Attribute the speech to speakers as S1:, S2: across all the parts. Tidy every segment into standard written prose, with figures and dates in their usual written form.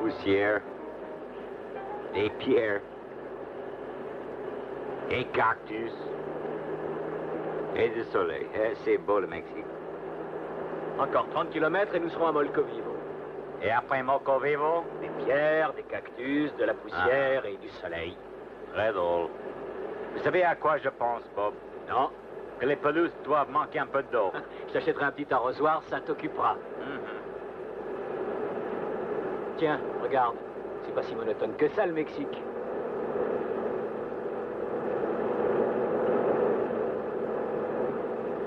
S1: poussière, des pierres, des cactus et du soleil. C'est beau le Mexique.
S2: Encore 30 kilomètres et nous serons à Molcovivo.
S1: Et après Molcovivo?
S2: Des pierres, des cactus, de la poussière et du soleil.
S1: Très drôle. Vous savez à quoi je pense, Bob?
S2: Non.
S1: Que les pelouses doivent manquer un peu d'eau.
S2: Je t'achèterai un petit arrosoir, ça t'occupera. Tiens, regarde. C'est pas si monotone que ça, le Mexique.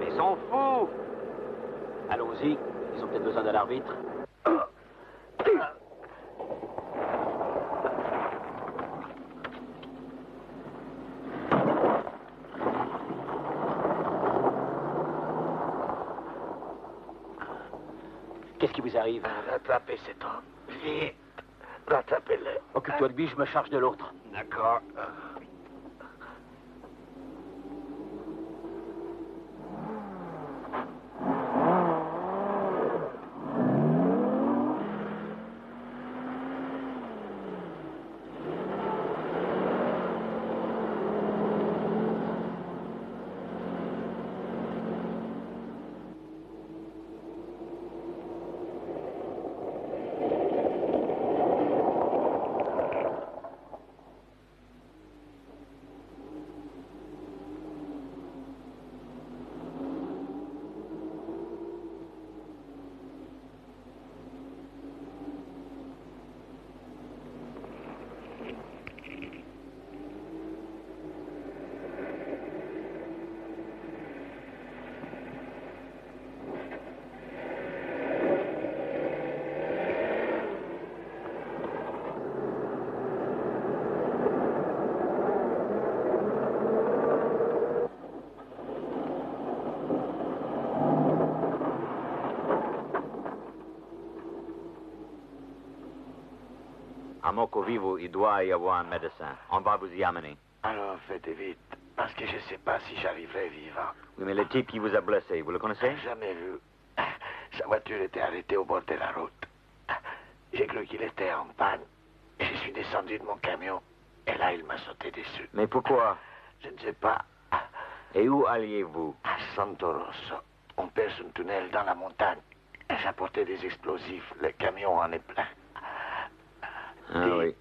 S1: Mais ils sont fous!
S2: Allons-y. Ils ont peut-être besoin d'un arbitre. Qu'est-ce qui vous arrive?
S3: Rattrapez cet homme. Vite. Rattrapez-le.
S2: Occupe-toi de lui, je me charge de l'autre.
S3: D'accord.
S1: À Molcovivo, il doit y avoir un médecin. On va vous y amener.
S3: Alors faites vite, parce que je ne sais pas si j'arriverai vivant.
S1: Oui, mais le type qui vous a blessé, vous le connaissez?
S3: Jamais vu. Sa voiture était arrêtée au bord de la route. J'ai cru qu'il était en panne. Et je suis descendu de mon camion. Et là, il m'a sauté dessus.
S1: Mais pourquoi?
S3: Je ne sais pas.
S1: Et où alliez-vous?
S3: À Santo Rosso. On perce un tunnel dans la montagne. J'apportais des explosifs. Le camion en est plein.
S1: Ah
S3: Dites,
S1: oui.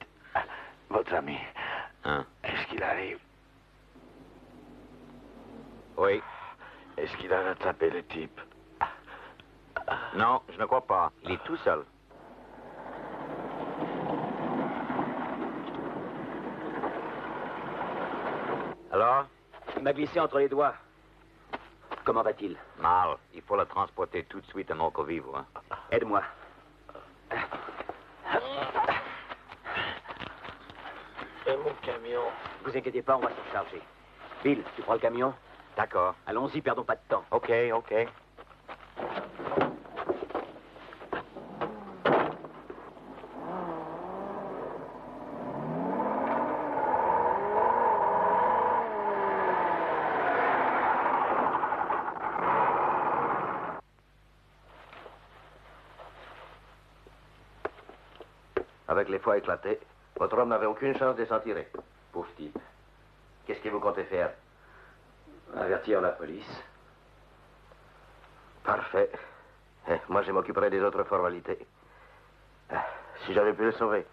S3: votre ami,
S1: Hein?
S3: est-ce qu'il arrive?
S1: Oui.
S3: Est-ce qu'il a rattrapé le type?
S1: Non, je ne crois pas. Il est tout seul. Alors?
S2: Il m'a glissé entre les doigts. Comment va-t-il?
S1: Mal. Il faut le transporter tout de suite à Molcovivo. Hein?
S2: Aide-moi.
S3: Et mon camion?
S2: Vous inquiétez pas, on va s'en charger. Bill, tu prends le camion?
S1: D'accord.
S2: Allons-y, perdons pas de temps.
S1: OK, OK.
S4: Avec les foies éclatés, votre homme n'avait aucune chance de s'en tirer. Pauvre type. Qu'est-ce que vous comptez faire?
S2: Avertir la police.
S4: Parfait. Moi, je m'occuperai des autres formalités. Si j'avais pu le sauver.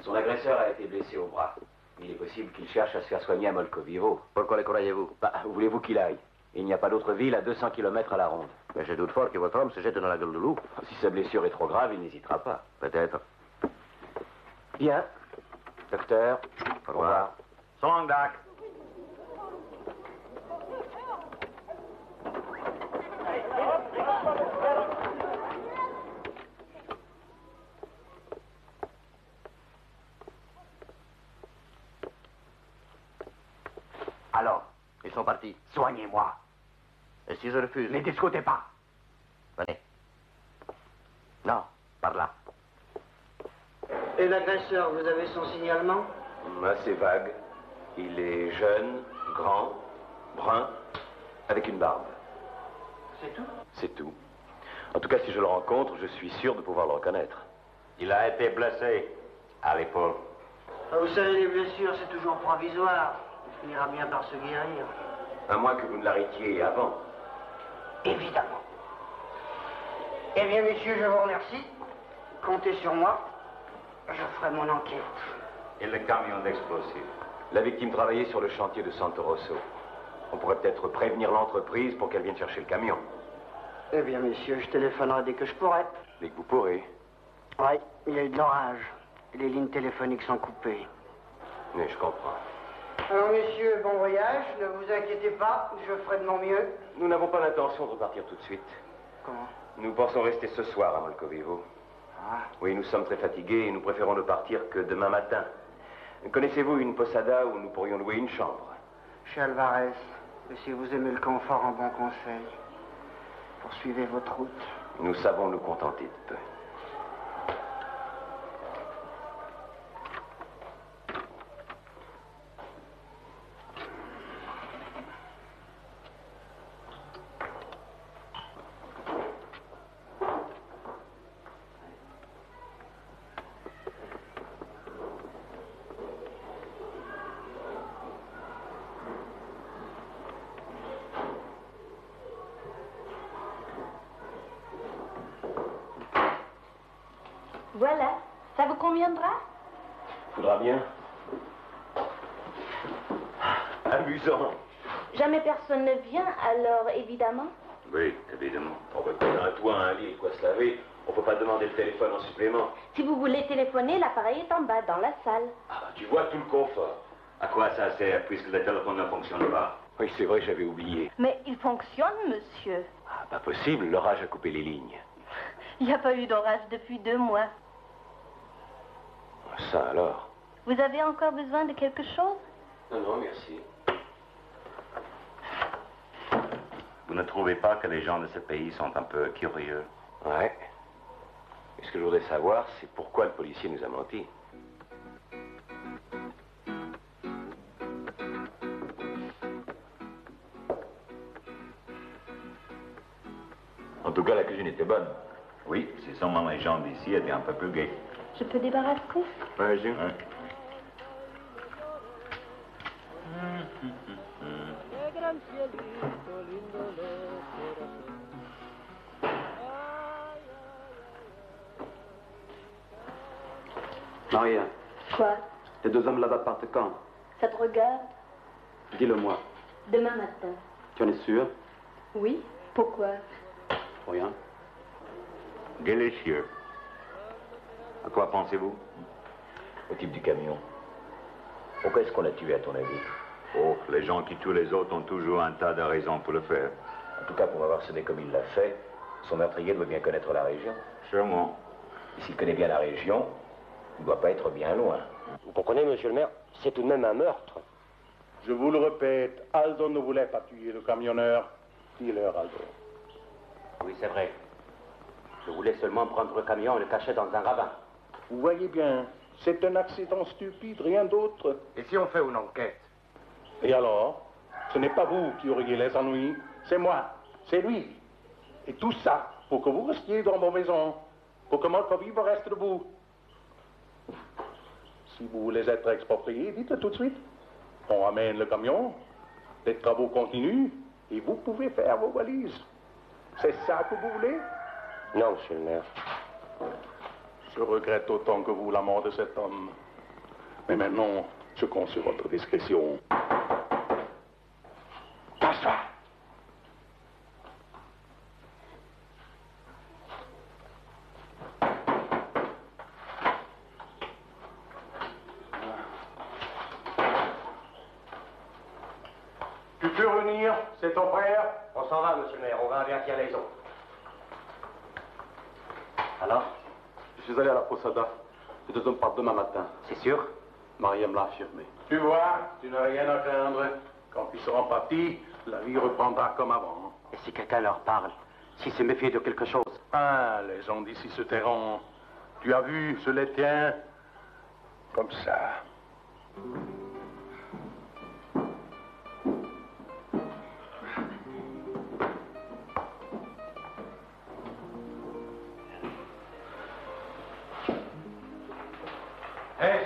S2: Son agresseur a été blessé au bras. Il est possible qu'il cherche à se faire soigner à Molcovivo.
S4: Pourquoi le croyez-vous?
S2: Bah, où voulez-vous qu'il aille? Il n'y a pas d'autre ville à 200 km à la ronde.
S4: Mais je doute fort que votre homme se jette dans la gueule du loup.
S2: Si sa blessure est trop grave, il n'hésitera pas.
S4: Peut-être.
S2: Bien. Docteur,
S4: Au revoir.
S1: So long, Doc.
S4: Alors, ils sont partis.
S2: soignez-moi.
S4: Et si je refuse?
S2: Ne discutez pas.
S4: Venez. Non, par là.
S5: Et l'agresseur, vous avez son signalement?
S6: Assez vague. Il est jeune, grand, brun, avec une barbe.
S5: C'est tout?
S6: C'est tout. En tout cas, si je le rencontre, je suis sûr de pouvoir le reconnaître.
S1: Il a été blessé à l'épaule.
S5: Ah, vous savez, les blessures, c'est toujours provisoire. Il finira bien par se guérir.
S6: À moins que vous ne l'arrêtiez avant.
S5: Évidemment. Eh bien, messieurs, je vous remercie. Comptez sur moi. Je ferai mon enquête.
S1: Et le camion d'explosifs?
S6: La victime travaillait sur le chantier de Santo Rosso. On pourrait peut-être prévenir l'entreprise pour qu'elle vienne chercher le camion.
S5: Eh bien, messieurs, je téléphonerai dès que je pourrai.
S6: Dès que vous pourrez.
S5: Oui, il y a eu de l'orage. Les lignes téléphoniques sont coupées.
S6: Mais je comprends.
S5: Alors, messieurs, bon voyage. Ne vous inquiétez pas, je ferai de mon mieux.
S6: Nous n'avons pas l'intention de repartir tout de suite.
S5: Comment?
S6: Nous pensons rester ce soir à Molkovivo.
S5: Ah.
S6: Oui, nous sommes très fatigués et nous préférons ne partir que demain matin. Connaissez-vous une posada où nous pourrions louer une chambre?
S5: Chez Alvarez. Et si vous aimez le confort, un bon conseil. Poursuivez votre route.
S6: Nous savons nous contenter de peu.
S7: Voilà, ça vous conviendra?
S6: Faudra bien. Amusant.
S7: Jamais personne ne vient, alors évidemment.
S1: Oui, évidemment.
S6: On va donner un toit, un lit, quoi se laver. On peut pas demander le téléphone en supplément.
S7: Si vous voulez téléphoner, l'appareil est en bas, dans la salle.
S6: Ah bah tu vois tout le confort.
S1: À quoi ça sert, puisque le téléphone ne fonctionne pas?
S6: Oui, c'est vrai, j'avais oublié.
S7: Mais il fonctionne, monsieur.
S6: Ah, pas possible, l'orage a coupé les lignes.
S7: Il n'y a pas eu d'orage depuis 2 mois.
S6: Ça alors?
S7: Vous avez encore besoin de quelque chose?
S6: Non, non, merci.
S1: Vous ne trouvez pas que les gens de ce pays sont un peu curieux?
S6: Ouais. Et ce que je voudrais savoir, c'est pourquoi le policier nous a menti.
S1: En tout cas, la cuisine était bonne. Oui, si seulement les gens d'ici étaient un peu plus gais.
S7: Je peux débarrasser?
S1: Vas-y.
S8: Maria,
S7: Quoi?
S8: les 2 hommes là-bas partent quand?
S7: Ça te regarde?
S8: Dis-le-moi.
S7: Demain matin.
S8: Tu en es sûr?
S7: Oui? Pourquoi?
S8: Rien.
S1: Délicieux. À quoi pensez-vous?
S6: Au type du camion. Pourquoi est-ce qu'on l'a tué, à ton avis?
S1: Oh, les gens qui tuent les autres ont toujours un tas de raisons pour le faire.
S6: En tout cas, pour avoir sonné comme il l'a fait, son meurtrier doit bien connaître la région.
S1: Sûrement.
S6: Et s'il connaît bien la région, il ne doit pas être bien loin.
S2: Vous comprenez, monsieur le maire, c'est tout de même un meurtre.
S9: Je vous le répète, Aldo ne voulait pas tuer le camionneur. Dis-leur, Aldo.
S2: Oui, c'est vrai. Je voulais seulement prendre le camion et le cacher dans un ravin.
S9: Vous voyez bien, c'est un accident stupide, rien d'autre.
S4: Et si on fait une enquête?
S9: Et alors? Ce n'est pas vous qui auriez les ennuis, c'est moi, c'est lui. Et tout ça pour que vous restiez dans vos maisons, pour que Molkovivo reste debout. Si vous voulez être exproprié, dites-le tout de suite. On ramène le camion, les travaux continuent, et vous pouvez faire vos valises. C'est ça que vous voulez?
S2: Non, monsieur le maire.
S9: Je regrette autant que vous la mort de cet homme. Mais maintenant, je compte sur votre discrétion. Casse-toi! Tu peux revenir, c'est ton frère?
S2: On s'en va, monsieur le maire. On va avertir les autres. Alors?
S8: Je suis allé à la posada. Les 2 hommes partent demain matin.
S2: C'est sûr?
S8: Maria me l'a affirmé.
S9: Tu vois, tu n'as rien à craindre. Quand ils seront partis, la vie reprendra comme avant.
S2: Et si quelqu'un leur parle? S'ils se méfient de quelque chose?
S9: Ah, les gens d'ici se tairont. Tu as vu, je les tiens comme ça.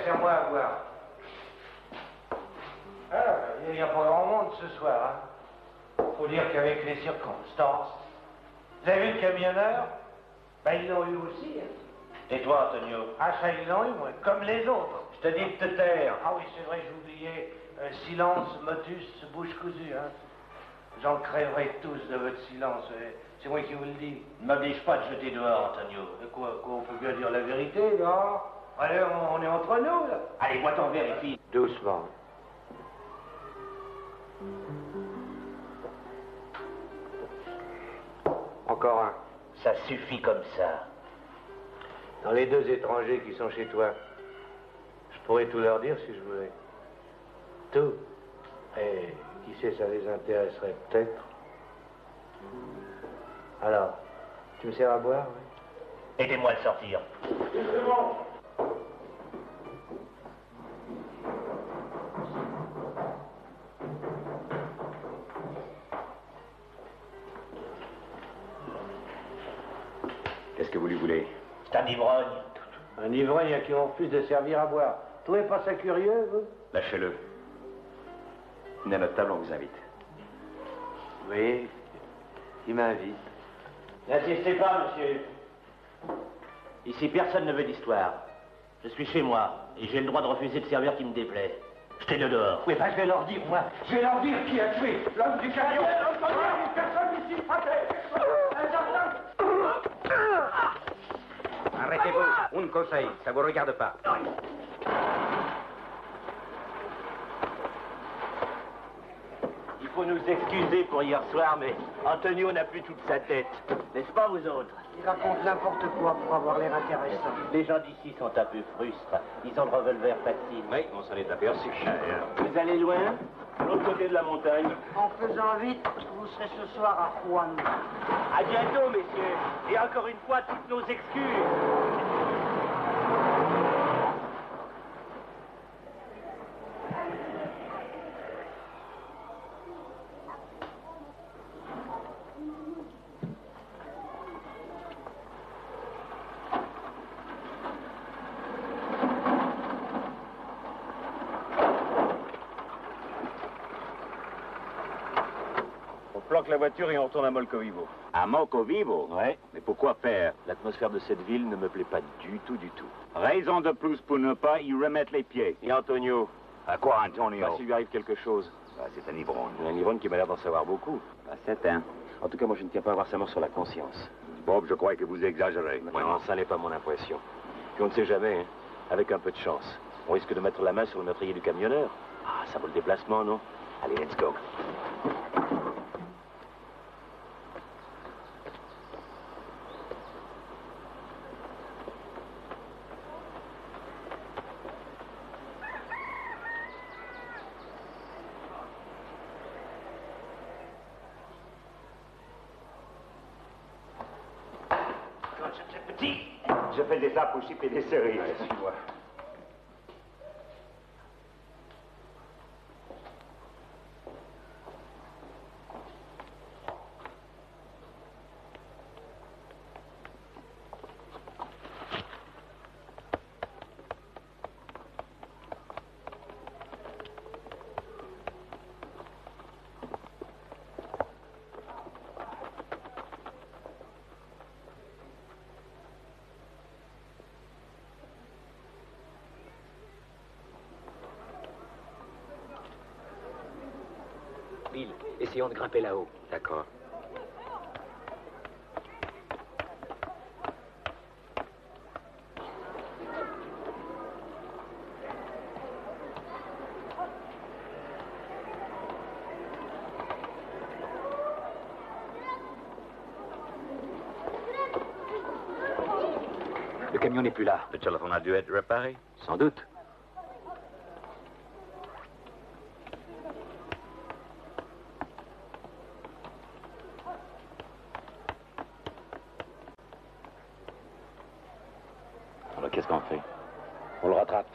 S10: serre-moi à boire. Ah, il n'y a pas grand monde ce soir, hein. Faut dire qu'avec les circonstances. Vous avez vu le camionneur? Ben, ils l'ont eu aussi, hein.
S2: Et toi, Antonio?
S10: Ah, ça, ils l'ont eu, moi, comme les autres.
S2: Je te dis de te taire.
S10: Ah oui, c'est vrai, j'oubliais. Silence, motus, bouche cousue, hein. J'en crèverai tous de votre silence. C'est moi qui vous le dis.
S2: Ne m'oblige pas de jeter dehors, Antonio.
S10: De quoi, on peut bien dire la vérité, non? Allez, on est entre nous, là.
S2: Allez, bois ton verre et puis...
S3: Doucement. Encore un.
S2: Ça suffit comme ça.
S3: Dans les 2 étrangers qui sont chez toi, je pourrais tout leur dire si je voulais. Tout. Et qui sait, ça les intéresserait peut-être. Alors, tu me sers à boire, oui?
S2: Aidez-moi à le sortir.
S1: Qu'est-ce que vous lui voulez?
S2: C'est un ivrogne.
S10: Un ivrogne à qui on refuse de servir à boire. Vous trouvez pas ça curieux, vous?
S1: Lâchez-le. Venez à notre table, on vous invite.
S3: Oui, il m'invite.
S2: N'insistez pas, monsieur. Ici, personne ne veut d'histoire. Je suis chez moi, et j'ai le droit de refuser de servir qui me déplaît. Jetez-le dehors.
S10: Oui, ben je vais leur dire, moi. Je vais leur dire qui a tué l'homme du camion. Personne ici,
S2: Arrêtez-vous. Un conseil, ça vous regarde pas. Il faut nous excuser pour hier soir, mais Antonio n'a plus toute sa tête. N'est-ce pas, vous autres?
S5: Il raconte n'importe quoi pour avoir l'air intéressant.
S2: Les gens d'ici sont un peu frustres. Ils ont le revolver facile.
S6: Oui, on s'en est aperçu.
S2: Vous allez loin? De l'autre côté de la montagne.
S5: En faisant vite, vous serez ce soir à Juan.
S2: À bientôt, messieurs. Et encore une fois, toutes nos excuses.
S1: On planque la voiture et on retourne à Molcovivo. À Molcovivo?
S6: Ouais.
S1: Mais pourquoi faire?
S6: L'atmosphère de cette ville ne me plaît pas du tout, du tout.
S1: Raison de plus pour ne pas y remettre les pieds.
S6: Et Antonio?
S1: À quoi, Antonio?
S6: Bah, s'il lui arrive quelque chose.
S1: Bah, c'est un ivrogne.
S6: Un ivrogne qui m'a l'air d'en savoir beaucoup.
S1: Bah, c'est un.
S6: En tout cas, moi, je ne tiens pas à avoir sa mort sur la conscience.
S1: Bob, je crois que vous exagérez.
S6: Non, ça n'est pas mon impression. Puis on ne sait jamais, hein. Avec un peu de chance. On risque de mettre la main sur le meurtrier du camionneur. Ah, ça vaut le déplacement, non? Allez, let's go.
S1: Je fais des appes au chip et des cerises.
S6: Allez, suis-moi.
S2: Bill, essayons de grimper là-haut.
S6: D'accord.
S2: Le camion n'est plus là.
S1: Le téléphone a dû être réparé.
S2: Sans doute.
S6: Alors, qu'est-ce qu'on fait? On le rattrape.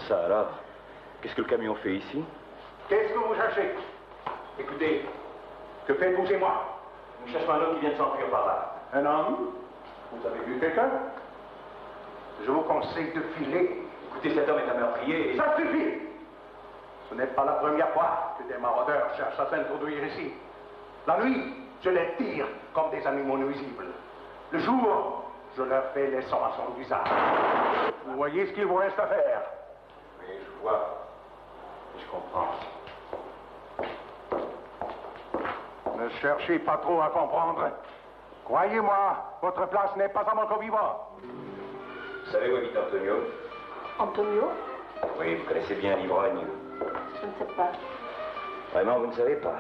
S6: Ça alors? Qu'est-ce que le camion fait ici?
S9: Qu'est-ce que vous cherchez? Écoutez, que faites-vous chez moi?
S6: Nous cherchons un homme qui vient de s'enfuir par là.
S9: Un homme? Vous avez vu quelqu'un? Je vous conseille de filer.
S6: Écoutez, cet homme est un meurtrier et...
S9: Ça suffit! Ce n'est pas la première fois que des maraudeurs cherchent à s'introduire ici. La nuit, je les tire comme des animaux nuisibles. Le jour, je leur fais les sommation d'usage. Vous voyez ce qu'il vous reste à faire?
S6: Oui, je vois. Je comprends.
S9: Ne cherchez pas trop à comprendre. Croyez-moi, votre place n'est pas à Moncoviva.
S6: Vous savez où habite Antonio?
S7: Antonio?
S6: Oui, vous connaissez bien l'ivrogne.
S7: Je ne sais pas.
S6: Vraiment, vous ne savez pas?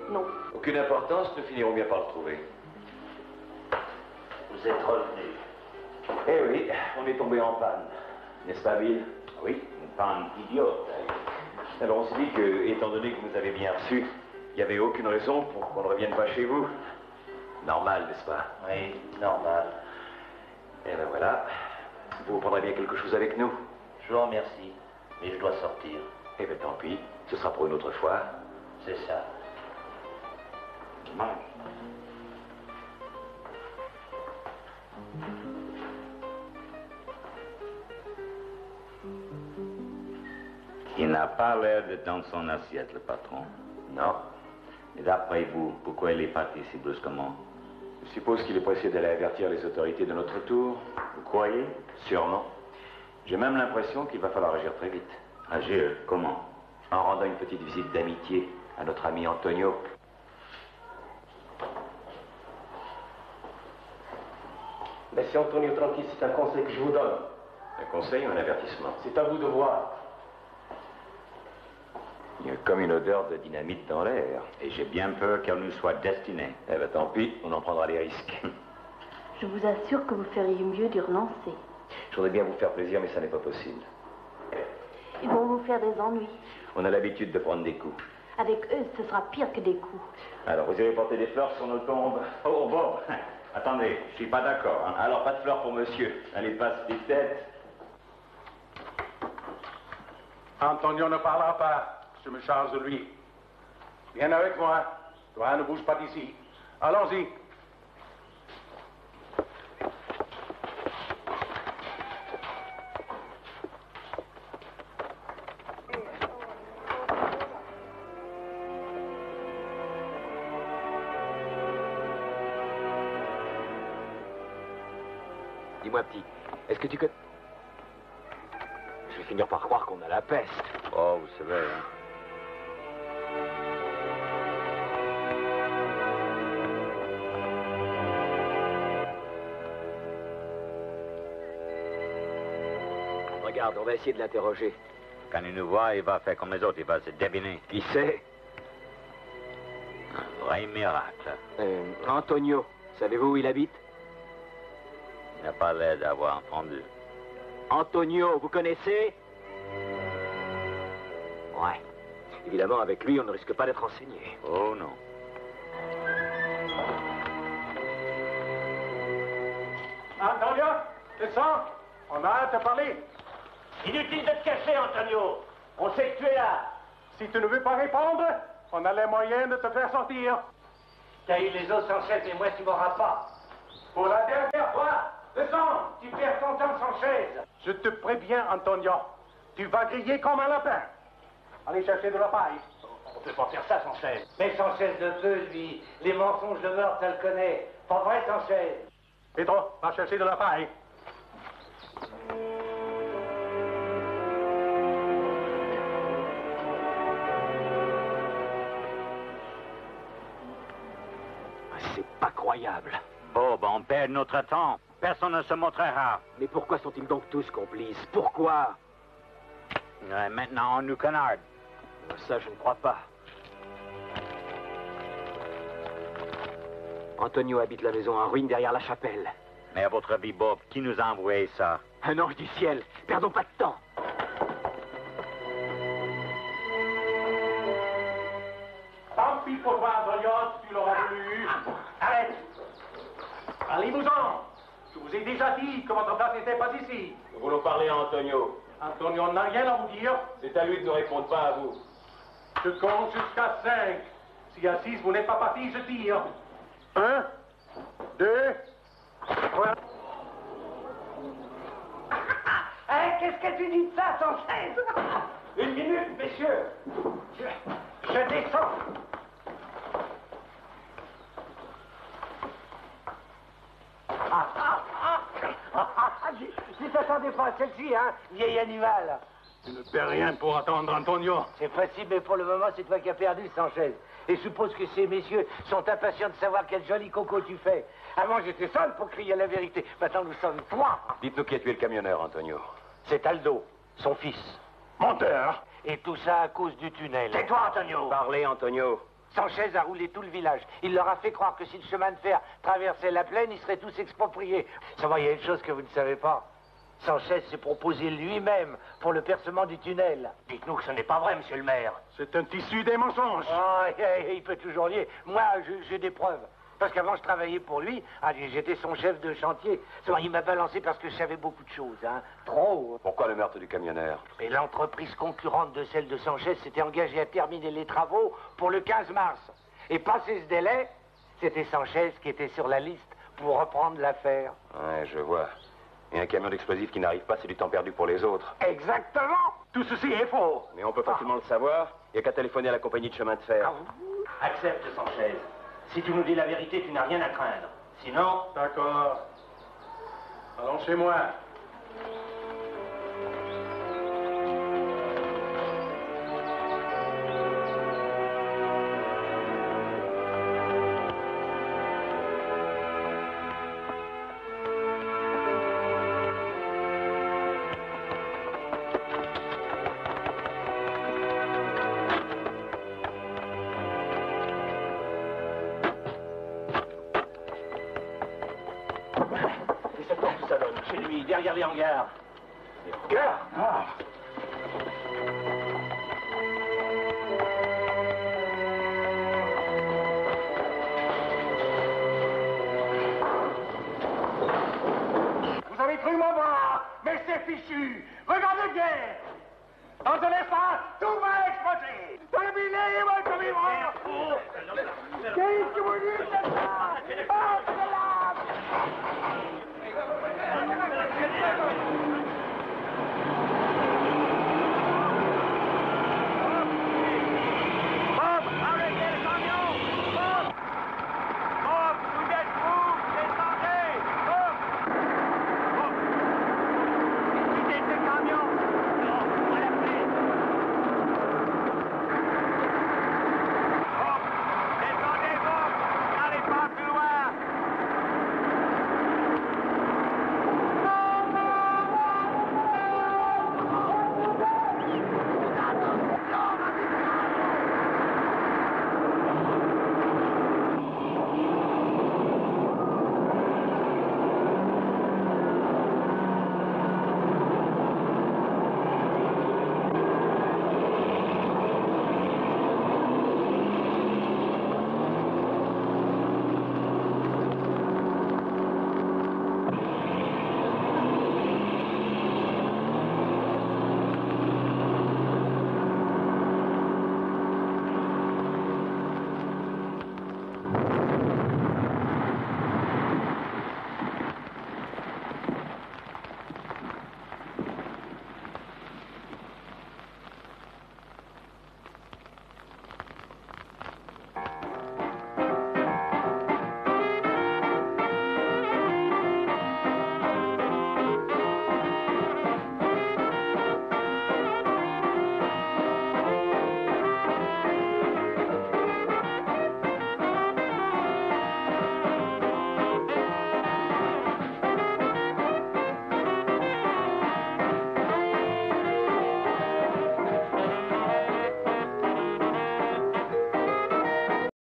S7: Non.
S6: Aucune importance, nous finirons bien par le trouver.
S2: Vous êtes revenu.
S6: Eh oui, on est tombé en panne. N'est-ce pas, Bill?
S2: Oui, une panne idiote.
S6: Alors on s'est dit que, étant donné que vous avez bien reçu, il n'y avait aucune raison pour qu'on ne revienne pas chez vous. Normal, n'est-ce pas?
S2: Oui, normal.
S6: Eh ben voilà. Vous prendrez bien quelque chose avec nous?
S2: Je vous remercie, mais je dois sortir.
S6: Eh bien tant pis, ce sera pour une autre fois.
S2: C'est ça. Mange.
S1: Il n'a pas l'air d'être dans son assiette, le patron.
S6: Non.
S1: Et d'après vous, pourquoi il est parti si brusquement?
S6: Je suppose qu'il est pressé d'aller avertir les autorités de notre tour.
S1: Vous croyez?
S6: Sûrement. J'ai même l'impression qu'il va falloir agir très vite.
S1: Agir? Comment?
S6: En rendant une petite visite d'amitié à notre ami Antonio.
S3: Monsieur Antonio Tranqui, c'est un conseil que je vous donne.
S6: Un conseil ou un avertissement?
S3: C'est à vous de voir.
S6: Il y a comme une odeur de dynamite dans l'air.
S1: Et j'ai bien peur qu'elle nous soit destinée.
S6: Eh ben tant pis, on en prendra les risques.
S7: Je vous assure que vous feriez mieux d'y renoncer.
S6: Je voudrais bien vous faire plaisir, mais ça n'est pas possible.
S7: Ils vont vous faire des ennuis.
S6: On a l'habitude de prendre des coups.
S7: Avec eux, ce sera pire que des coups.
S6: Alors, vous irez porter des fleurs sur nos tombes?
S1: Oh bon, attendez, je suis pas d'accord. Hein.
S6: Alors, pas de fleurs pour monsieur. Allez, passe des têtes.
S9: Antonio ne parlera pas. Je me charge de lui. Viens avec moi. Toi, ne bouge pas d'ici. Allons-y.
S6: Dis-moi, petit, est-ce que tu connais... Je vais finir par croire qu'on a la peste.
S1: Oh, vous savez, hein.
S6: Regarde, on va essayer de l'interroger.
S1: Quand il nous voit, il va faire comme les autres, il va se deviner.
S6: Qui sait?
S1: Un vrai miracle.
S6: Antonio, savez-vous où il habite?
S1: Il n'a pas l'air d'avoir entendu.
S6: Antonio, vous connaissez? Ouais. Évidemment, avec lui, on ne risque pas d'être renseigné.
S1: Oh non.
S9: Antonio, descends. On a hâte de parler.
S2: Inutile de te cacher, Antonio. On sait que tu es là.
S9: Si tu ne veux pas répondre, on a les moyens de te faire sortir.
S10: T'as eu les autres Sanchez, mais moi tu m'auras pas.
S9: Pour la dernière fois,
S10: Descends, tu perds ton temps sans chaise.
S9: je te préviens, Antonio. Tu vas griller comme un lapin. Allez chercher de la paille.
S2: On peut pas faire ça sans chaise.
S10: Mais Sanchez de peu, lui. Les mensonges de meurtre, elle connaît. Pas vrai, Sanchez?
S9: Pedro, va chercher de la paille.
S6: C'est pas croyable.
S1: Bon, ben on perd notre temps. Personne ne se montrera.
S6: Mais pourquoi sont-ils donc tous complices? Pourquoi?
S1: Maintenant, on nous canarde.
S6: Ça, je ne crois pas. Antonio habite la maison en ruine derrière la chapelle.
S1: Mais à votre avis, Bob, qui nous a envoyé ça?
S6: Un ange du ciel. Perdons pas de temps.
S9: Tant pis pour toi, Antonio, si tu l'auras voulu. Arrête. Allez-vous-en. Je vous ai déjà dit que votre place n'était pas ici.
S6: Nous voulons parler à Antonio.
S9: Antonio n'a rien à vous dire.
S6: C'est à lui de ne répondre, pas à vous.
S9: Je compte jusqu'à 5. Si à 6 vous n'êtes pas parti, je tire. 1, 2, 3.
S5: Qu'est-ce que tu dis de ça, Sanchez?
S10: Une minute, messieurs. Je descends.
S3: Tu t'attendais pas à celle-ci, hein, vieil animal.
S9: Tu ne perds rien pour attendre, Antonio.
S3: C'est facile, mais pour le moment, c'est toi qui as perdu, Sanchez. Et suppose que ces messieurs sont impatients de savoir quel joli coco tu fais. Avant, j'étais seul pour crier la vérité. Maintenant, nous sommes trois.
S6: Dites-nous qui a tué le camionneur, Antonio.
S3: C'est Aldo, son fils.
S9: Menteur.
S3: Et tout ça à cause du tunnel.
S10: Tais-toi, Antonio.
S6: Parlez, Antonio.
S3: Sanchez a roulé tout le village. Il leur a fait croire que si le chemin de fer traversait la plaine, ils seraient tous expropriés. Seulement, il y a une chose que vous ne savez pas. Sanchez s'est proposé lui-même pour le percement du tunnel.
S10: Dites-nous que ce n'est pas vrai, monsieur le maire.
S9: C'est un tissu des mensonges.
S3: Oh, il peut toujours lier. Moi, j'ai des preuves. Parce qu'avant, je travaillais pour lui. Ah, j'étais son chef de chantier. Seulement, il m'a balancé parce que je savais beaucoup de choses, hein. Trop.
S6: Pourquoi le meurtre du camionneur?
S3: Et l'entreprise concurrente de celle de Sanchez s'était engagée à terminer les travaux pour le 15 mars. Et passé ce délai, c'était Sanchez qui était sur la liste pour reprendre l'affaire.
S6: Ouais, je vois. Et un camion d'explosifs qui n'arrive pas, c'est du temps perdu pour les autres.
S3: Exactement.
S9: Tout ceci est faux.
S6: Mais on peut facilement le savoir. Il n'y a qu'à téléphoner à la compagnie de chemin de fer.
S2: Accepte, Sanchez. Si tu nous dis la vérité, tu n'as rien à craindre. Sinon...
S9: D'accord. Allons chez moi.
S2: Et cette porte, ça donne. Chez lui, derrière les hangars.
S9: Vous avez cru mon bras, mais c'est fichu. Regardez bien. Dans un instant, tout va exploser. Terminez votre vivre. Qu'est-ce que vous dites de ça?